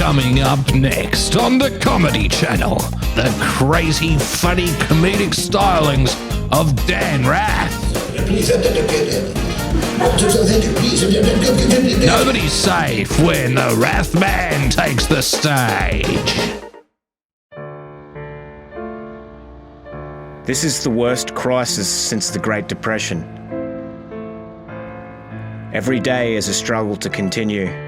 Coming up next on the Comedy Channel, the crazy, funny comedic stylings of Dan Rath. Nobody's safe when the Rath Man takes the stage. This is the worst crisis since the Great Depression. Every day is a struggle to continue.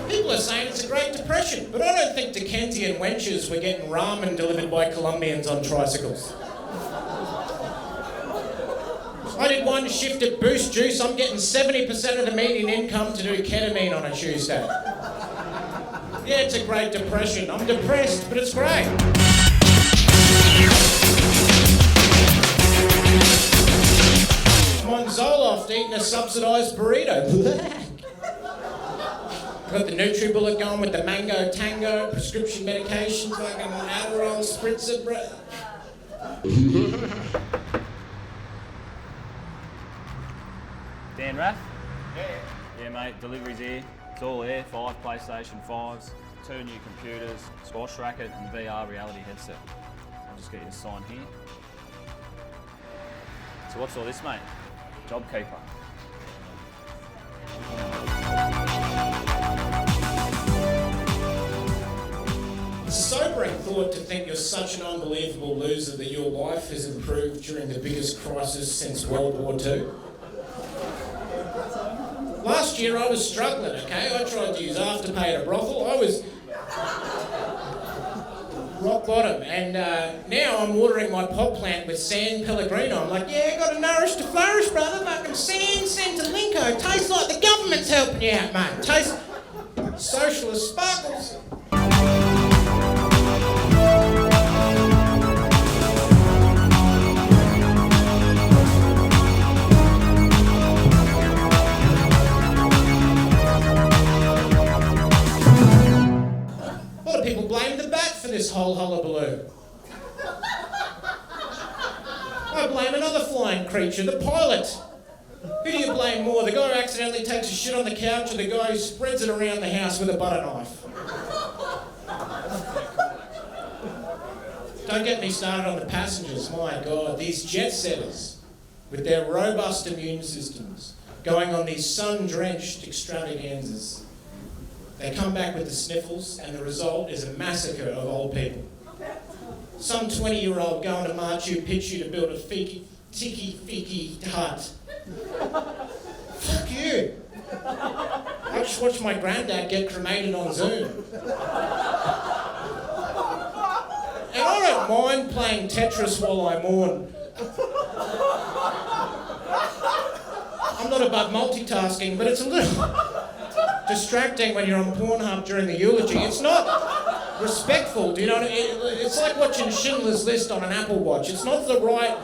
People are saying it's a Great Depression, but I don't think Dickensian wenches were getting ramen delivered by Colombians on tricycles. I did one shift at Boost Juice. I'm getting 70% of the median income to do ketamine on a Tuesday. Yeah, it's a Great Depression. I'm depressed, but it's great. I'm on Zoloft eating a subsidised burrito. Got the NutriBullet going with the Mango Tango, prescription medication, fucking Adderall, spritzer, Dan Rath? Yeah, mate, delivery's here. It's all here. 5 PlayStation 5s, 2 new computers, squash racket and VR reality headset. I'll just get you to sign here. So what's all this, mate? JobKeeper. It's a sobering thought to think you're such an unbelievable loser that your life has improved during the biggest crisis since World War II. Last year I was struggling, okay? I tried to use Afterpay at a brothel. I was rock bottom, and now I'm watering my pot plant with San Pellegrino. I'm like, yeah, gotta nourish to flourish, brother. Fucking San Santalinko. Tastes like the government's helping you out, mate. Tastes socialist sparkles. People blame the bat for this whole hullabaloo. I blame another flying creature, the pilot. Who do you blame more, the guy who accidentally takes a shit on the couch or the guy who spreads it around the house with a butter knife? Don't get me started on the passengers, my God. These jet setters, with their robust immune systems, going on these sun-drenched extravaganzas. They come back with the sniffles, and the result is a massacre of old people. Some 20-year-old going to Machu Picchu to build a tiki hut. Fuck you. I just watched my granddad get cremated on Zoom. And I don't mind playing Tetris while I mourn. I'm not above multitasking, but it's a little distracting when you're on Pornhub during the eulogy. It's not respectful, do you know what I mean? It's like watching Schindler's List on an Apple Watch. It's not the right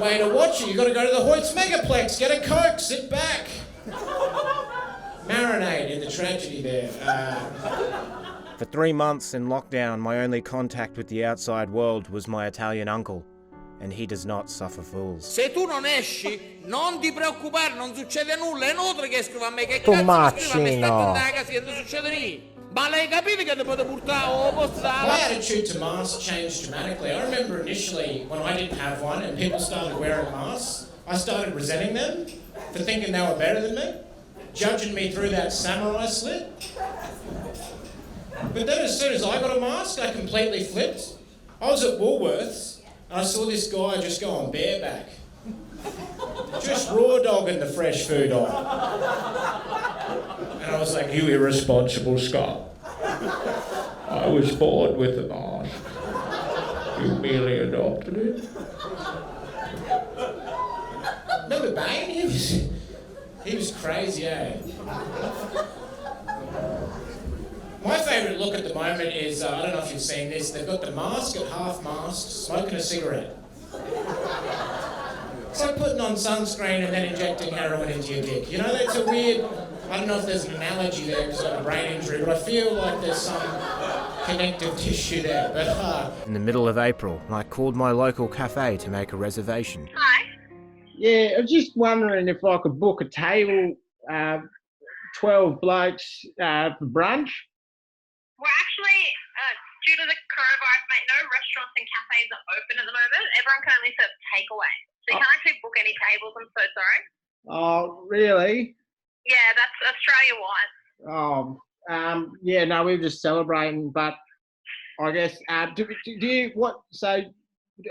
way to watch it. You've got to go to the Hoyt's Megaplex, get a Coke, sit back. Marinate in the tragedy there. For 3 months in lockdown, my only contact with the outside world was my Italian uncle, and he does not suffer fools. Se tu non esci, non ti preoccupare, non succede nulla. È inutile che scriva a me, che cazzo mi scriva a me, sta nella casa, non succede niente. Ma lei capite che ti potete portare o postare? My attitude to masks changed dramatically. I remember initially when I didn't have one and people started wearing masks, I started resenting them for thinking they were better than me, judging me through that samurai slit. But then as soon as I got a mask, I completely flipped. I was at Woolworths and I saw this guy just going bareback. Just raw dogging the fresh food aisle. And I was like, you irresponsible Scot. I was born with a mask. You merely adopted it. Remember Bane? He was crazy, eh? My favourite look at the moment is, I don't know if you've seen this, they've got the mask at half mast, smoking a cigarette. It's like putting on sunscreen and then injecting heroin into your dick. You know, that's a weird, I don't know if there's an analogy there because I have a brain injury, but I feel like there's some connective tissue there. But In the middle of April, I called my local cafe to make a reservation. Hi. Yeah, I was just wondering if I could book a table, 12 blokes for brunch. Well, actually, due to the coronavirus, mate, no restaurants and cafes are open at the moment. Everyone can only serve takeaway. So you can't actually book any tables, I'm so sorry. Oh, really? Yeah, that's Australia-wide. Oh, yeah, no, we were just celebrating, but I guess, do you, so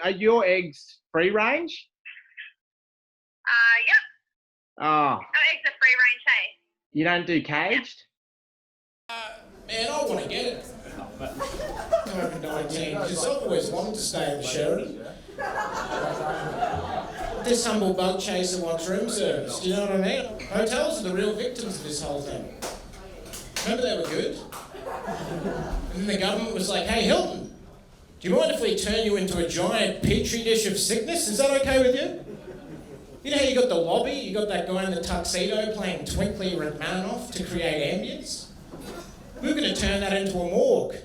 are your eggs free range? Yep. Oh, Our eggs are free range, hey? you don't do caged? Man, I want to get it. COVID-19, because I've always wanted to stay at the Sheraton. This humble bug chaser wants room service, do you know what I mean? Hotels are the real victims of this whole thing. Remember they were good? And then the government was like, hey Hilton, do you mind if we turn you into a giant petri dish of sickness? Is that okay with you? You know how you got the lobby, you got that guy in the tuxedo playing Twinkly Rachmaninoff to create ambience? We're going to turn that into a morgue.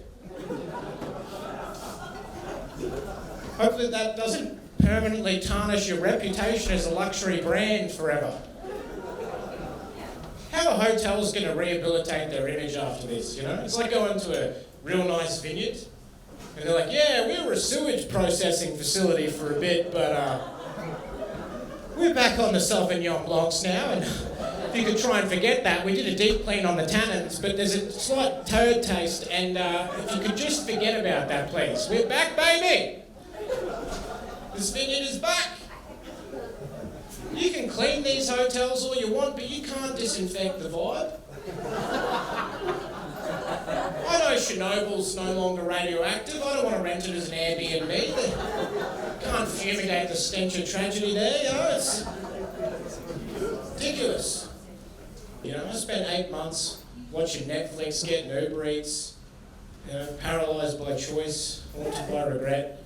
Hopefully that doesn't permanently tarnish your reputation as a luxury brand forever. How are hotels going to rehabilitate their image after this, you know? It's like going to a real nice vineyard, and they're like, yeah, we were a sewage processing facility for a bit, but we're back on the Sauvignon Blancs now, and if you could try and forget that, we did a deep clean on the tannins, but there's a slight toad taste, and if you could just forget about that, please. We're back, baby! This vineyard is back! You can clean these hotels all you want, but you can't disinfect the vibe. I know Chernobyl's no longer radioactive. I don't want to rent it as an Airbnb. They can't fumigate the stench of tragedy there, you know, it's ridiculous. You know, I spent 8 months watching Netflix, getting Uber Eats, you know, paralysed by choice, haunted by regret.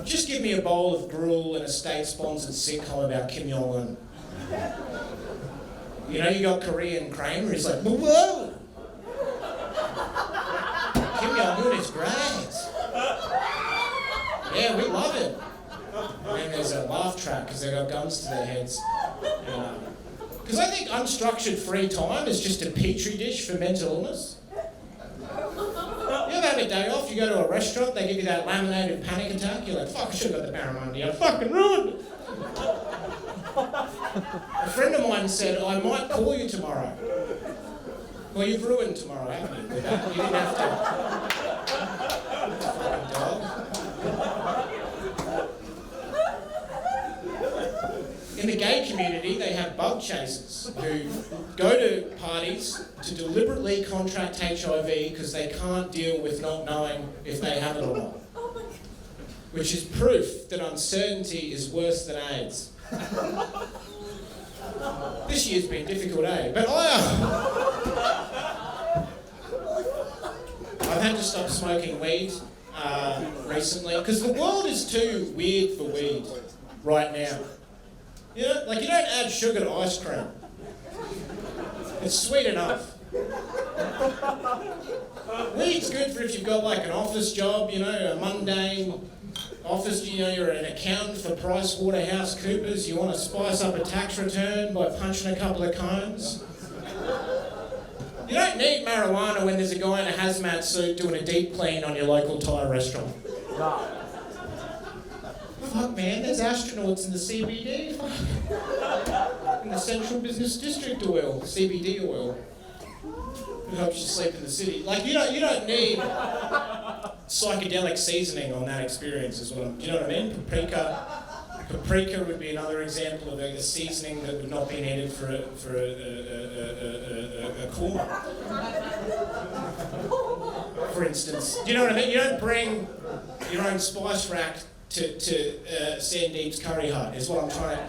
Just give me a bowl of gruel and a state-sponsored sitcom about Kim Jong-un. You know, you got Korean Kramer, he's like, whoa! Kim Jong-un is great. Yeah, we love it. And then there's a laugh track because they've got guns to their heads. Because I think unstructured free time is just a petri dish for mental illness. You ever have a day off, you go to a restaurant, they give you that laminated panic attack, you're like, fuck, I should have got the barramundi, I fucking ruined it. A friend of mine said, I might call you tomorrow. Well, you've ruined tomorrow, haven't you? With that? You didn't have to. Fucking dog. In the gay community, they have bug chasers who go to parties to deliberately contract HIV because they can't deal with not knowing if they have it or not. Which is proof that uncertainty is worse than AIDS. This year's been difficult, eh? But I've had to stop smoking weed recently because the world is too weird for weed right now. You know, like you don't add sugar to ice cream. It's sweet enough. Weed's good for if you've got like an office job, you know, a mundane office, you know, you're an accountant for PricewaterhouseCoopers, you want to spice up a tax return by punching a couple of cones. You don't need marijuana when there's a guy in a hazmat suit doing a deep clean on your local Thai restaurant. Fuck man, there's astronauts in the CBD. In the Central Business District oil, CBD oil. It helps you sleep in the city. Like you don't need psychedelic seasoning on that experience as well. Do you know what I mean? Paprika would be another example of a seasoning that would not be needed for a korma. For instance, do you know what I mean? You don't bring your own spice rack to Sandeep's Curry Hut, is what I'm trying to...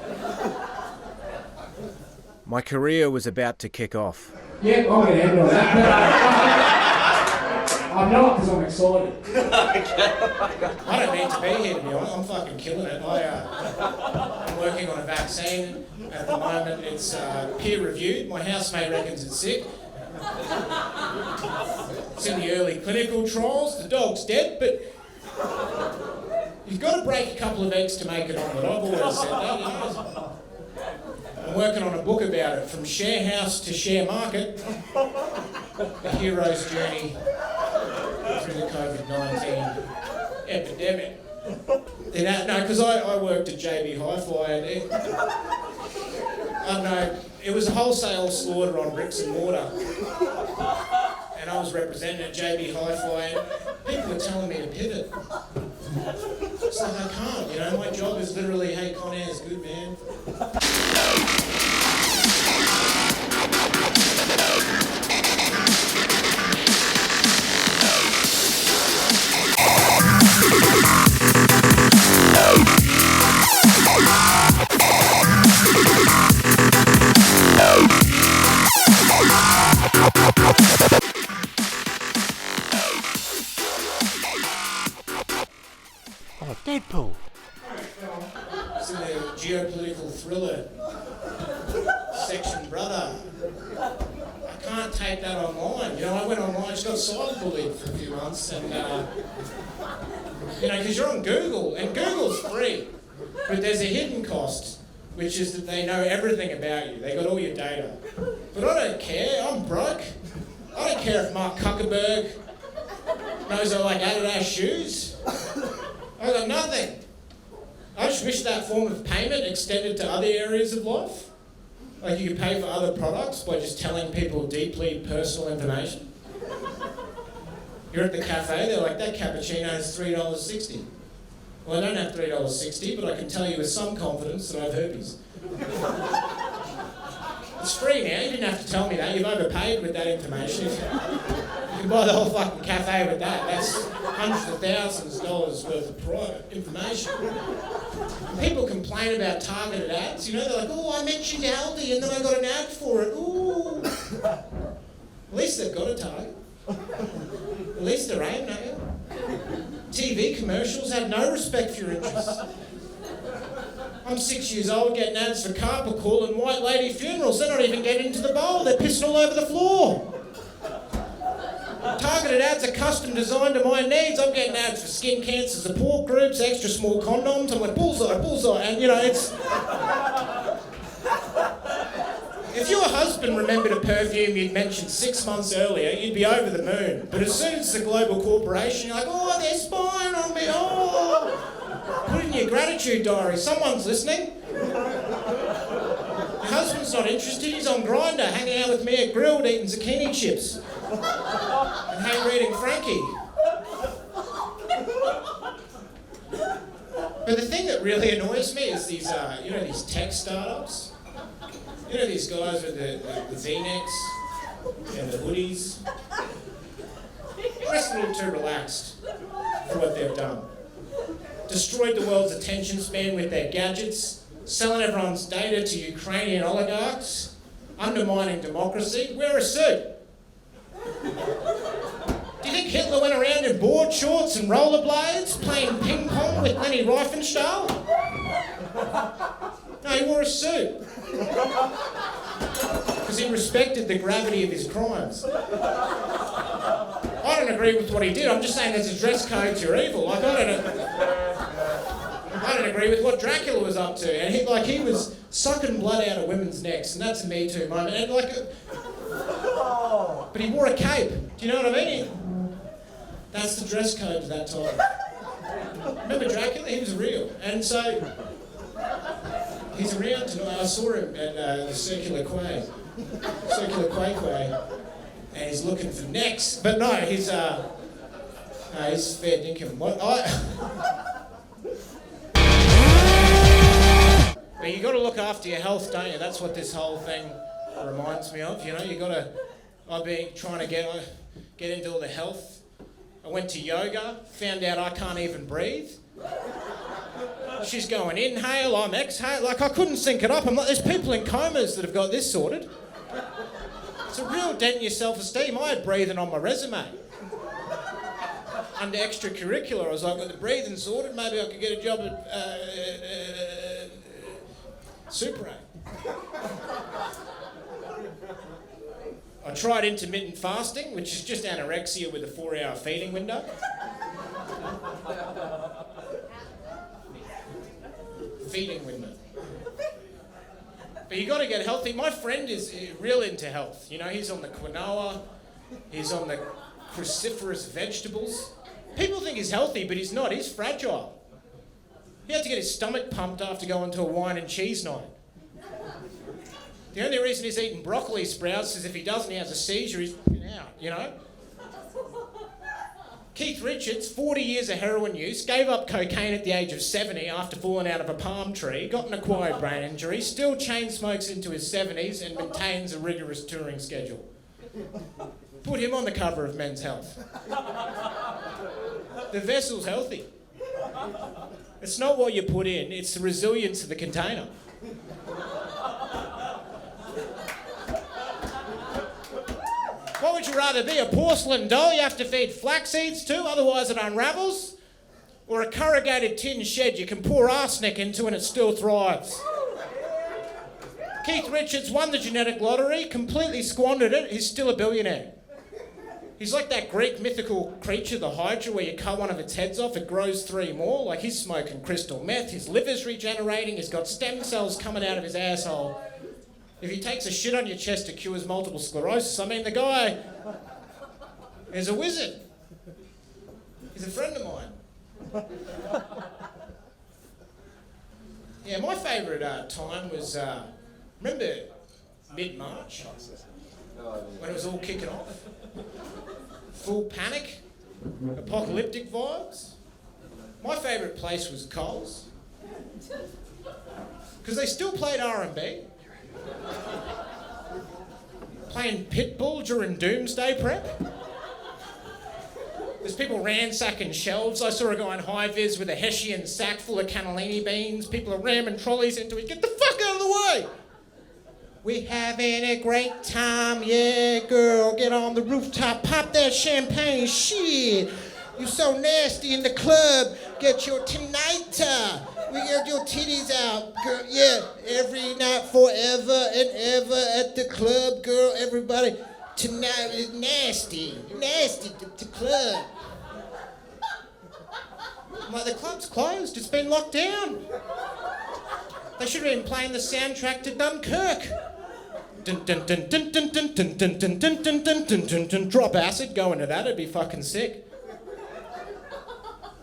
My career was about to kick off. Yeah, I'm going to end on that. I'm not because I'm excited. I don't need to be here, to be honest. I'm fucking killing it. I'm working on a vaccine at the moment. It's peer-reviewed. My housemate reckons it's sick. It's in the early clinical trials. The dog's dead, but You've got to break a couple of eggs to make an omelette. I've always said that, you know. I'm working on a book about it, from share house to share market, the hero's journey through the COVID-19 epidemic. No, because I worked at JB Hi-Fi and I don't know, it was a wholesale slaughter on bricks and mortar. And I was representing at JB Hi-Fi and people were telling me to pivot. It's like, I can't, you know, my job is literally, hey, Con Air's good, man. Oh, Deadpool. It's in the geopolitical thriller section, brother. I can't take that online. You know, I went online, just got cyberbullied for a few months, and you know, because you're on Google, and Google's free, but there's a hidden cost, which is that they know everything about you. They got all your data. But I don't care. I'm broke. I don't care if Mark Zuckerberg knows I like Adidas shoes. I got nothing. I just wish that form of payment extended to other areas of life. Like you could pay for other products by just telling people deeply personal information. You're at the cafe, they're like, that cappuccino is $3.60. Well, I don't have $3.60, but I can tell you with some confidence that I have herpes. It's free now, you didn't have to tell me that. You've overpaid with that information. You can buy the whole fucking cafe with that. That's hundreds of thousands of dollars worth of private information. And people complain about targeted ads. You know, they're like, oh, I mentioned Aldi and then I got an ad for it. Ooh. At least they've got a target. At least they're aimed at you. TV commercials have no respect for your interests. I'm 6 years old getting ads for carpet call and white lady funerals. They're not even getting into the bowl. They're pissing all over the floor. Targeted ads are custom designed to my needs. I'm getting ads for skin cancer, support groups, extra small condoms. I'm like, bullseye, bullseye. And, you know, it's... If your husband remembered a perfume you'd mentioned 6 months earlier, you'd be over the moon. But as soon as it's a global corporation, you're like, oh, they're spying on me, oh. Put it in your gratitude diary. Someone's listening. Your husband's not interested. He's on Grindr, hanging out with me at Grilled, eating zucchini chips. And hand-reading Frankie. But the thing that really annoys me is these, you know, these tech startups. You know these guys with the V-necks and the hoodies? They're a little too relaxed for what they've done. Destroyed the world's attention span with their gadgets, selling everyone's data to Ukrainian oligarchs, undermining democracy. Wear a suit. Do you think Hitler went around in board shorts and rollerblades, playing ping pong with Leni Riefenstahl? No, he wore a suit. Because he respected the gravity of his crimes. I don't agree with what he did. I'm just saying there's a dress code to evil. Like, I don't agree with what Dracula was up to. And he was sucking blood out of women's necks, and that's a Me Too moment. And but he wore a cape. Do you know what I mean? That's the dress code to that time. Remember Dracula? He was real. And so he's around tonight. I saw him at the Circular Quay, and he's looking for necks. But no, he's fair dinkum. But you got to look after your health, don't you? That's what this whole thing reminds me of. You know, you got to. I've been trying to get into all the health. I went to yoga, found out I can't even breathe. She's going inhale, I'm exhale. Like, I couldn't sync it up. I'm like, there's people in comas that have got this sorted. It's a real dent in your self-esteem. I had breathing on my resume. Under extracurricular, I was like, with the breathing sorted, maybe I could get a job at Super 8. I tried intermittent fasting, which is just anorexia with a 4-hour feeding window. But you got to get healthy. My friend is real into health. You know, he's on the quinoa, he's on the cruciferous vegetables. People think he's healthy, but he's not. He's fragile. He had to get his stomach pumped after going to a wine and cheese night. The only reason he's eating broccoli sprouts is if he doesn't, he has a seizure, he's out, you know? Keith Richards, 40 years of heroin use, gave up cocaine at the age of 70 after falling out of a palm tree, got an acquired brain injury, still chain smokes into his 70s and maintains a rigorous touring schedule. Put him on the cover of Men's Health. The vessel's healthy. It's not what you put in, it's the resilience of the container. What would you rather be, a porcelain doll you have to feed flax seeds to, otherwise it unravels? Or a corrugated tin shed you can pour arsenic into and it still thrives? Keith Richards won the genetic lottery, completely squandered it, he's still a billionaire. He's like that Greek mythical creature, the Hydra, where you cut one of its heads off, it grows 3 more. Like, he's smoking crystal meth, his liver's regenerating, he's got stem cells coming out of his asshole. If he takes a shit on your chest, it cures multiple sclerosis. I mean, the guy is a wizard. He's a friend of mine. Yeah, my favourite time was, remember mid-March? When it was all kicking off? Full panic? Apocalyptic vibes? My favourite place was Coles. Because they still played R&B. Playing Pitbull during Doomsday Prep. There's people ransacking shelves. I saw a guy in high-vis with a Hessian sack full of cannellini beans. People are ramming trolleys into it. Get the fuck out of the way! We're having a great time, yeah, girl. Get on the rooftop, pop that champagne, shit. You so nasty in the club. Get your tonighter. We get your titties out, girl. Yeah, every night, forever and ever at the club, girl. Everybody, tonight is nasty, the club. I'm like, the club's closed. It's been locked down. They should have been playing the soundtrack to Dunkirk. Dun dun dun dun dun dun dun dun dun dun dun dun dun dun dun. Drop acid, go into that. It'd be fucking sick.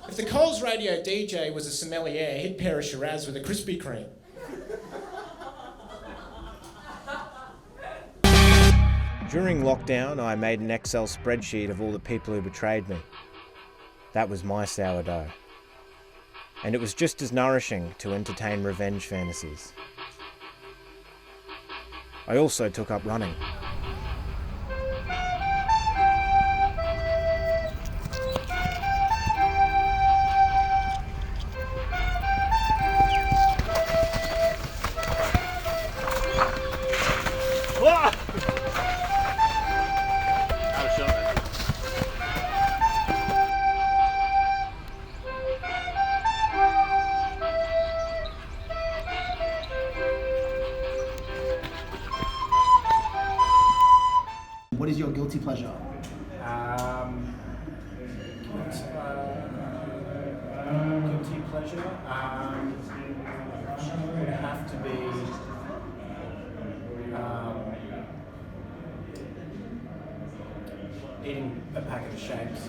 If the Coles radio DJ was a sommelier, he'd pair a Shiraz with a Krispy Kreme. During lockdown, I made an Excel spreadsheet of all the people who betrayed me. That was my sourdough. And it was just as nourishing to entertain revenge fantasies. I also took up running. What is your guilty pleasure? Guilty pleasure would have to be eating a packet of shapes.